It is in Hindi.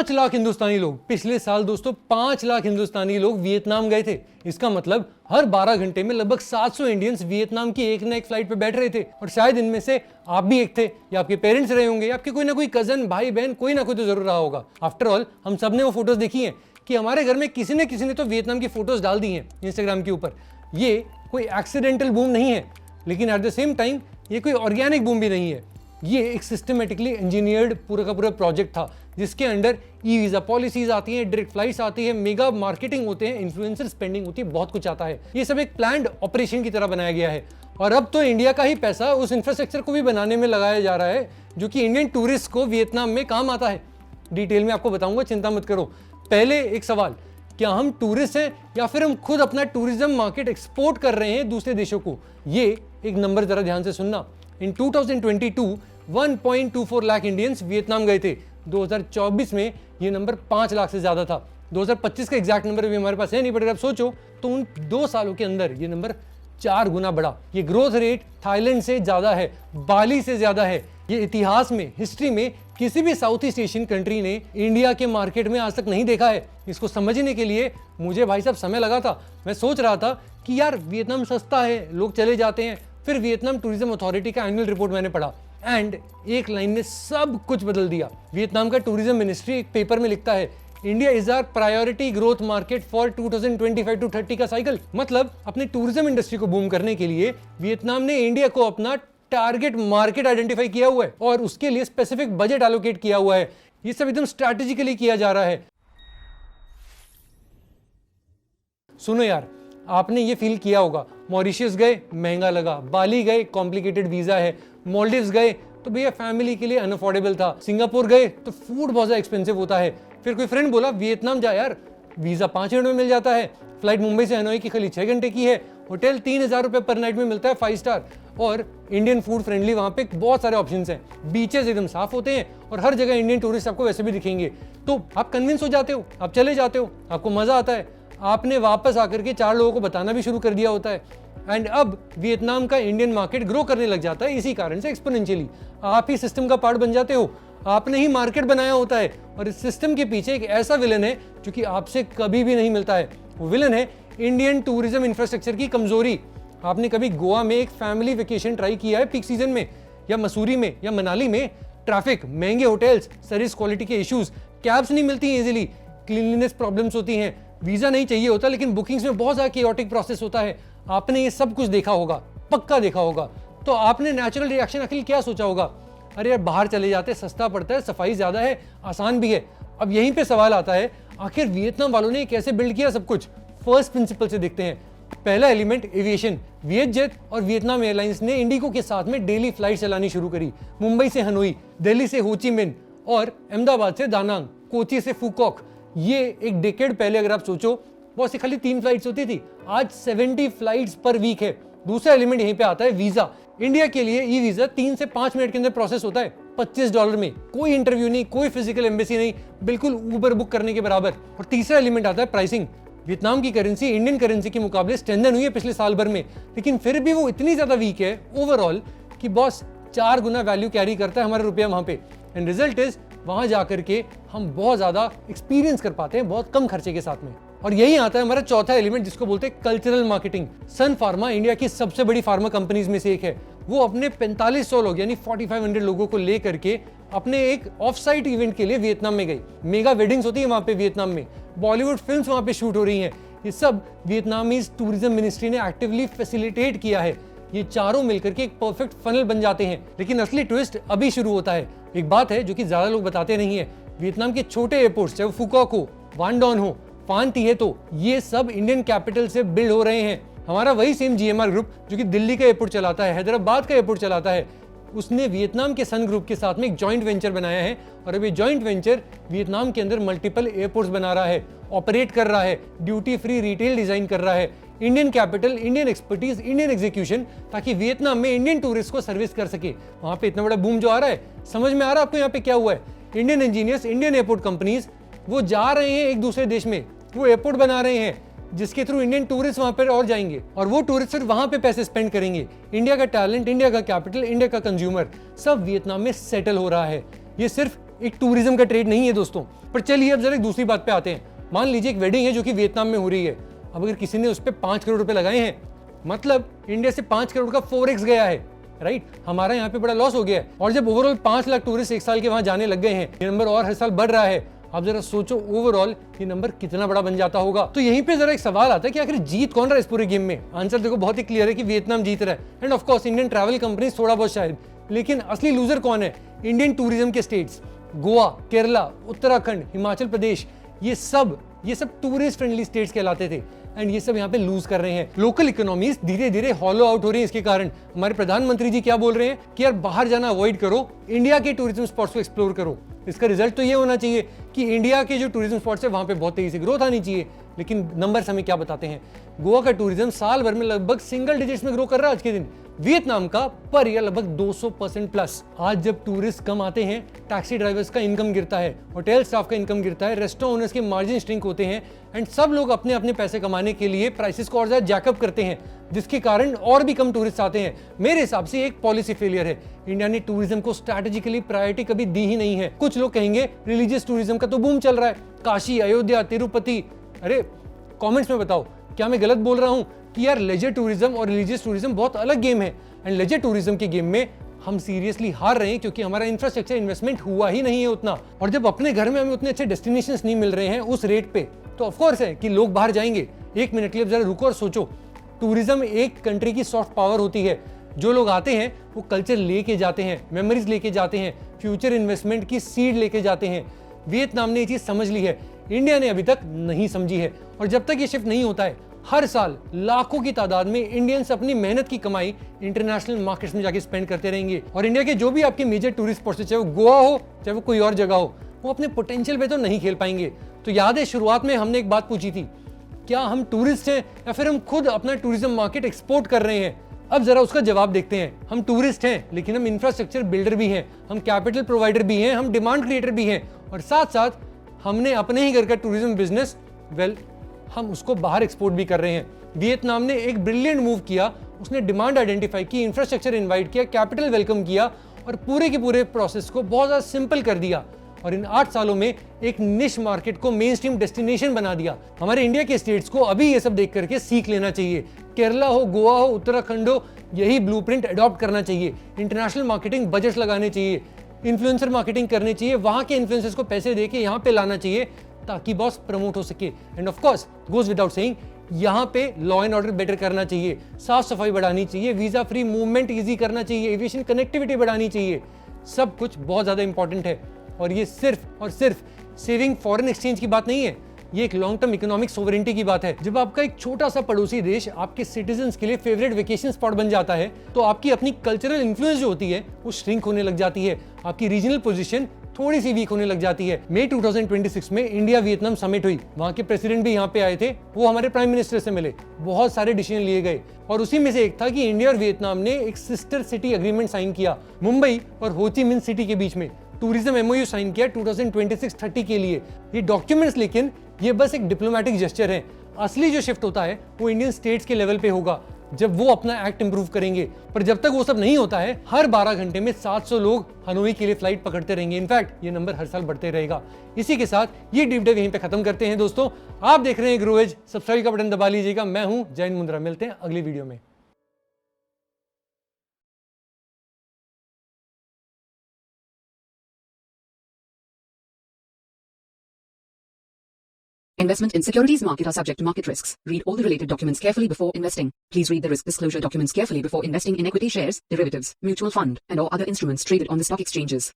5 लाख हिंदुस्तानी लोग पिछले साल दोस्तों 5 लाख हिंदुस्तानी लोग वियतनाम गए थे। इसका मतलब हर 12 घंटे में लगभग 700 इंडियंस वियतनाम की एक ना एक फ्लाइट पे बैठ रहे थे। और शायद इनमें से आप भी एक थे, या आपके पेरेंट्स रहे होंगे, या आपके कोई ना कोई कजन, भाई बहन, कोई ना कोई तो जरूर रहा होगा। आफ्टर ऑल हम सब ने वो फोटोज देखी हैं कि हमारे घर में किसी ने तो वियतनाम की फोटोज डाल दी हैं इंस्टाग्राम के ऊपर। ये कोई एक्सीडेंटल बूम नहीं है, लेकिन एट द सेम टाइम ये कोई ऑर्गेनिक बूम भी नहीं है। ये एक सिस्टमेटिकली इंजीनियर्ड पूरा का पूरा प्रोजेक्ट था, जिसके अंडर ई वीजा पॉलिसीज आती हैं, डायरेक्ट फ्लाइट्स आती है, मेगा मार्केटिंग होते हैं, इन्फ्लुएंसर स्पेंडिंग होती है, बहुत कुछ आता है। ये सब एक प्लान्ड ऑपरेशन की तरह बनाया गया है। और अब तो इंडिया का ही पैसा उस इंफ्रास्ट्रक्चर को भी बनाने में लगाया जा रहा है, जो कि इंडियन टूरिस्ट को वियतनाम में काम आता है। डिटेल में आपको बताऊंगा, चिंता मत करो। पहले एक सवाल, क्या हम टूरिस्ट हैं या फिर हम खुद अपना टूरिज्म मार्केट एक्सपोर्ट कर रहे हैं दूसरे देशों को? ये एक नंबर जरा ध्यान से सुनना। इन 2022 1.24 लाख इंडियंस वियतनाम गए थे। 2024 में ये नंबर 5 लाख से ज्यादा था। 2025 का एग्जैक्ट नंबर भी हमारे पास है नहीं, बट अगर आप सोचो तो उन 2 सालों के अंदर ये नंबर 4 गुना बढ़ा। ये ग्रोथ रेट थाईलैंड से ज्यादा है, बाली से ज्यादा है। ये इतिहास में, हिस्ट्री में किसी भी साउथ ईस्ट एशियन कंट्री ने इंडिया के मार्केट में आज तक नहीं देखा है। इसको समझने के लिए मुझे भाई साहब समय लगा था। मैं सोच रहा था कि यार वियतनाम सस्ता है, लोग चले जाते हैं। फिर वियतनाम टूरिज्म अथॉरिटी का एनुअल रिपोर्ट मैंने पढ़ा, एंड एक लाइन ने सब कुछ बदल दिया। वियतनाम का टूरिज्म मिनिस्ट्री एक पेपर में लिखता है, India is our priority growth market for 2025 to 30 का साइकिल। मतलब अपने टूरिज्म इंडस्ट्री को बूम करने के लिए वियतनाम ने इंडिया को अपना टारगेट मार्केट आइडेंटिफाई किया हुआ है और उसके लिए स्पेसिफिक बजट एलोकेट किया हुआ है। ये सब एकदम स्ट्रैटेजिकली किया जा रहा है। सुनो यार, आपने ये फील किया होगा, मॉरिशस गए महंगा लगा, बाली गए कॉम्प्लिकेटेड वीजा है, मालदीव्स गए तो भैया फैमिली के लिए अनअफोर्डेबल था, सिंगापुर गए तो फूड बहुत ज्यादा एक्सपेंसिव होता है। फिर कोई फ्रेंड बोला वियतनाम जा यार, वीजा 5 मिनट में मिल जाता है, फ्लाइट मुंबई से हनोई की खाली 6 घंटे की है, होटल 3,000 रुपए पर नाइट में मिलता है 5 स्टार, और इंडियन फूड फ्रेंडली वहां पे बहुत सारे ऑप्शंस हैं, बीचेस एकदम साफ होते हैं और हर जगह इंडियन टूरिस्ट आपको वैसे भी दिखेंगे। तो आप कन्विंस हो जाते हो, आप चले जाते हो, आपको मजा आता है। आपने वापस आकर के 4 लोगों को बताना भी शुरू कर दिया होता है, एंड अब वियतनाम का इंडियन मार्केट ग्रो करने लग जाता है इसी कारण से एक्सपोनेंशियली। आप ही सिस्टम का पार्ट बन जाते हो, आपने ही मार्केट बनाया होता है। और इस सिस्टम के पीछे एक ऐसा विलन है जो कि आपसे कभी भी नहीं मिलता है। वो विलन है इंडियन टूरिज्म इंफ्रास्ट्रक्चर की कमजोरी। आपने कभी गोवा में एक फैमिली वेकेशन ट्राई किया है पीक सीजन में, या मसूरी में, या मनाली में? ट्रैफिक, महंगे होटल्स, सर्विस क्वालिटी के इश्यूज, कैब्स नहीं मिलती इजीली, क्लीनलीनेस प्रॉब्लम्स होती हैं, वीजा नहीं चाहिए होता लेकिन बुकिंग्स में बहुत ज्यादा केओटिक प्रोसेस होता है। आपने ये सब कुछ देखा होगा, पक्का देखा होगा। तो आपने नेचुरल रिएक्शन आखिर क्या सोचा होगा? अरे यार बाहर चले जाते, सस्ता पड़ता है, सफाई ज्यादा है, आसान भी है। अब यहीं पे सवाल आता है, आखिर वियतनाम वालों ने कैसे बिल्ड किया सब कुछ? फर्स्ट प्रिंसिपल से देखते हैं। पहला एलिमेंट एविएशन। वियतजेट और वियतनाम एयरलाइंस ने इंडिगो के साथ में डेली फ्लाइट चलानी शुरू करी। मुंबई से हनोई, दिल्ली से हो ची मिन्ह और अहमदाबाद से दानांग, कोची से फुकॉक। ये एक डेकेड पहले अगर आप सोचो, बहुत सी खाली 3 फ्लाइट्स होती थी, आज 70 फ्लाइट्स पर वीक है। दूसरा एलिमेंट यहीं पे आता है वीजा। इंडिया के लिए ई वीजा 3 से 5 मिनट के अंदर प्रोसेस होता है, $25 में, कोई इंटरव्यू नहीं, कोई फिजिकल एम्बेसी नहीं, बिल्कुल ऊबर बुक करने के बराबर। और तीसरा एलिमेंट आता है प्राइसिंग। वियतनाम की करेंसी इंडियन करेंसी के मुकाबले स्ट्रेंथन हुई है पिछले साल भर में, लेकिन फिर भी वो इतनी ज्यादा वीक है ओवरऑल कि बॉस 4 गुना वैल्यू कैरी करता है हमारा रुपया वहां पे। एंड रिजल्ट इज वहां जाकर के हम बहुत ज्यादा एक्सपीरियंस कर पाते हैं बहुत कम खर्चे के साथ में। और यही आता है हमारा चौथा एलिमेंट, जिसको बोलते हैं कल्चरल मार्केटिंग। सन फार्मा इंडिया की सबसे बड़ी फार्मा कंपनीज में से एक है। वो अपने 4500 लोग यानी 4500 लोगों को लेकर के अपने एक ऑफ साइट इवेंट के लिए वियतनाम में गई। मेगा वेडिंग्स होती है वहां पे वियतनाम में, बॉलीवुड फिल्म्स वहां पे शूट हो रही हैं। ये सब वियतनामीज टूरिज्म मिनिस्ट्री ने एक्टिवली फैसिलिटेट किया है। ये चारों मिलकर के एक परफेक्ट फनल बन जाते हैं। लेकिन असली ट्विस्ट अभी शुरू होता है। एक बात है जो कि ज्यादा लोग बताते नहीं है, वियतनाम के छोटे एयरपोर्ट्स, चाहे वो फुकॉक हो, वानडॉन हो, फान तिहे, तो ये सब इंडियन कैपिटल से बिल्ड हो रहे हैं। हमारा वही सेम जीएमआर ग्रुप जो कि दिल्ली का एयरपोर्ट चलाता है, हैदराबाद का एयरपोर्ट चलाता है, उसने वियतनाम के सन ग्रुप के साथ में एक जॉइंट वेंचर बनाया है। और अभी जॉइंट वेंचर वियतनाम के अंदर मल्टीपल एयरपोर्ट्स बना रहा है, ऑपरेट कर रहा है, ड्यूटी फ्री रिटेल डिजाइन कर रहा है। Indian capital, Indian expertise, Indian execution, ताकि वियतनाम में इंडियन टूरिस्ट को सर्विस कर सके। वहां पे इतना बड़ा बूम जो आ रहा है, समझ में आ रहा है आपको यहाँ पे क्या हुआ है? Indian engineers, Indian airport companies वो जा रहे हैं एक दूसरे देश में, वो एयरपोर्ट बना रहे हैं जिसके थ्रू इंडियन टूरिस्ट वहां पर और जाएंगे, और वो टूरिस्ट फिर वहां पे पैसे स्पेंड करेंगे। इंडिया का टैलेंट, इंडिया का कैपिटल, इंडिया का कंज्यूमर सब वियतनाम में सेटल हो रहा है। ये सिर्फ एक टूरिज्म का ट्रेड नहीं है दोस्तों। पर चलिए अब जरा एक दूसरी बात पे आते हैं। मान लीजिए एक वेडिंग है जो कि वियतनाम में हो रही है। अब अगर किसी ने उस पर 5 करोड़ रुपए लगाए हैं, मतलब इंडिया से 5 करोड़ का 4x गया है, राइट। हमारा यहाँ पे बड़ा लॉस हो गया है। और जब ओवरऑल 5 लाख टूरिस्ट एक साल के वहां जाने लग गए हैं, ये नंबर और हर साल बढ़ रहा है। आप जरा सोचो ओवरऑल ये नंबर कितना बड़ा बन जाता होगा। तो यहीं पे जरा एक सवाल आता है कि आखिर जीत कौन रहा है इस पूरे गेम में। आंसर देखो बहुत ही क्लियर है कि वियतनाम जीत रहा है, end of course Indian travel companies थोड़ा बहुत शायद। लेकिन असली लूजर कौन है? इंडियन टूरिज्म के स्टेट्स, गोवा, केरला, उत्तराखंड, हिमाचल प्रदेश, ये सब टूरिस्ट फ्रेंडली स्टेट्स कहलाते थे, एंड ये सब यहाँ पे लूज कर रहे हैं। लोकल इकोनॉमीज धीरे धीरे हॉलो आउट हो रही है। इसके कारण हमारे प्रधानमंत्री जी क्या बोल रहे हैं कि यार बाहर जाना अवॉइड करो, इंडिया के टूरिज्म स्पॉट्स को एक्सप्लोर करो। इसका रिजल्ट तो ये होना चाहिए कि इंडिया के जो टूरिज्म स्पॉट्स है वहां पे बहुत तेजी से ग्रोथ आनी चाहिए। लेकिन नंबर्स हमें क्या बताते हैं? गोवा का टूरिज्म साल भर में लगभग सिंगल डिजिट्स में ग्रो कर रहा है आज के दिन। वियतनाम का पर ईयर लगभग 200% प्लस। आज जब टूरिस्ट कम आते हैं, टैक्सी ड्राइवर्स का इनकम गिरता है, होटल स्टाफ का इनकम गिरता है, रेस्टोरेंट ओनर्स के मार्जिन श्रिंक होते हैं, एंड सब लोग अपने अपने पैसे कमाने के लिए प्राइसेस को और ज्यादा जैकअप करते हैं, जिसके कारण और भी कम टूरिस्ट आते हैं। मेरे हिसाब से एक पॉलिसी फेलियर है। इंडिया ने टूरिज्म को स्ट्रैटेजिकली प्रायोरिटी कभी दी ही नहीं है। कुछ लोग कहेंगे रिलीजियस टूरिज्म का तो बूम चल रहा है, काशी, अयोध्या, तिरुपति। अरे कमेंट्स में बताओ क्या मैं गलत बोल रहा हूं कि यार लेजर टूरिज्म और रिलीजियस टूरिज्म बहुत अलग गेम है, एंड लेजर टूरिज्म के गेम में हम सीरियसली हार रहे हैं क्योंकि हमारा इंफ्रास्ट्रक्चर इन्वेस्टमेंट हुआ ही नहीं है उतना। और जब अपने घर में हमें उतने अच्छे डेस्टिनेशंस नहीं मिल रहे हैं उस रेट पे, तो ऑफकोर्स है कि लोग बाहर जाएंगे। एक मिनट के लिए जरा रुको और सोचो, टूरिज्म एक कंट्री की सॉफ्ट पावर होती है। जो लोग आते हैं वो कल्चर लेके जाते हैं, मेमोरीज लेके जाते हैं, फ्यूचर इन्वेस्टमेंट की सीड लेके जाते हैं। वियतनाम ने ये चीज समझ ली है, इंडिया ने अभी तक नहीं समझी है। और जब तक ये शिफ्ट नहीं होता है, हर साल लाखों की तादाद में इंडियंस अपनी मेहनत की कमाई इंटरनेशनल मार्केट्स में जाके स्पेंड करते रहेंगे। और इंडिया के जो भी आपके मेजर टूरिस्ट स्पॉट्स है, चाहे वो गोवा हो चाहे वो कोई और जगह हो, वो अपने पोटेंशियल पे तो नहीं खेल पाएंगे। तो याद है शुरुआत में हमने एक बात पूछी थी, क्या हम टूरिस्ट हैं या फिर हम खुद अपना टूरिज्म मार्केट एक्सपोर्ट कर रहे हैं? अब जरा उसका जवाब देखते हैं। हम टूरिस्ट हैं लेकिन हम इंफ्रास्ट्रक्चर बिल्डर भी हैं, हम कैपिटल प्रोवाइडर भी हैं, हम डिमांड क्रिएटर भी हैं, और साथ साथ हमने अपने ही घर का टूरिज्म बिजनेस हम उसको बाहर एक्सपोर्ट भी कर रहे हैं। वियतनाम ने एक ब्रिलियंट मूव किया, उसने डिमांड आइडेंटिफाई की, इंफ्रास्ट्रक्चर इनवाइट किया, कैपिटल वेलकम किया, और पूरे के पूरे प्रोसेस को बहुत ज़्यादा सिंपल कर दिया, और इन 8 सालों में एक निश मार्केट को मेन स्ट्रीम डेस्टिनेशन बना दिया। हमारे इंडिया के स्टेट्स को अभी ये सब देख करके सीख लेना चाहिए। केरला हो, गोवा हो, उत्तराखंड हो, यही ब्लूप्रिंट अडॉप्ट करना चाहिए। इंटरनेशनल मार्केटिंग बजट्स लगाने चाहिए, इन्फ्लुएंसर मार्केटिंग करनी चाहिए, वहां के इन्फ्लुएंसर्स को पैसे देके यहाँ पे लाना चाहिए ताकि बॉस प्रमोट हो सके। End of course goes without saying, यहाँ पे लॉ एंड ऑर्डर बेटर करना चाहिए, साफ सफाई बढ़ानी चाहिए, वीजा फ्री मूवमेंट इजी करना चाहिए, एविएशन कनेक्टिविटी बढ़ानी चाहिए। सब कुछ बहुत ज्यादा इंपॉर्टेंट है, और ये सिर्फ और सिर्फ सेविंग फॉरेन एक्सचेंज की बात नहीं है, ये एक लॉन्ग टर्म इकोनॉमिक सोवरेनिटी की बात है। जब आपका एक छोटा सा पड़ोसी देश आपके सिटीजन्स के लिए फेवरेट वेकेशन स्पॉट बन जाता है, तो आपकी अपनी कल्चरल इन्फ्लुएंस जो होती है वो श्रिंक होने लग जाती है, आपकी रीजनल पोजीशन थोड़ी सी वीक होने लग जाती है। मई 2026 में इंडिया वियतनाम समिट हुई, वहां के प्रेसिडेंट भी यहाँ पे आए थे, वो हमारे प्राइम मिनिस्टर से मिले, बहुत सारे डिसीजन लिए गए, और उसी में से एक था कि इंडिया और वियतनाम ने एक सिस्टर सिटी एग्रीमेंट साइन किया, मुंबई और हो ची मिन्ह सिटी के बीच में टूरिज्म एमओयू साइन किया 2026-30 के लिए। ये डॉक्यूमेंट्स लेकिन ये बस एक डिप्लोमेटिक जेस्चर है। असली जो शिफ्ट होता है वो इंडियन स्टेट्स के लेवल पे होगा, जब वो अपना एक्ट इंप्रूव करेंगे। पर जब तक वो सब नहीं होता है, हर 12 घंटे में 700 लोग हनोई के लिए फ्लाइट पकड़ते रहेंगे। इनफैक्ट ये नंबर हर साल बढ़ते रहेगा। इसी के साथ ये डीप डाइव यहीं पे खत्म करते हैं दोस्तों। आप देख रहे हैं ग्रोवेज, सब्सक्राइब का बटन दबा लीजिएगा। मैं हूं जैन मुंद्रा, मिलते हैं अगली वीडियो में। Investment in securities market are subject to market risks. Read all the related documents carefully before investing. Please read the risk disclosure documents carefully before investing in equity shares, derivatives, mutual fund, and or other instruments traded on the stock exchanges.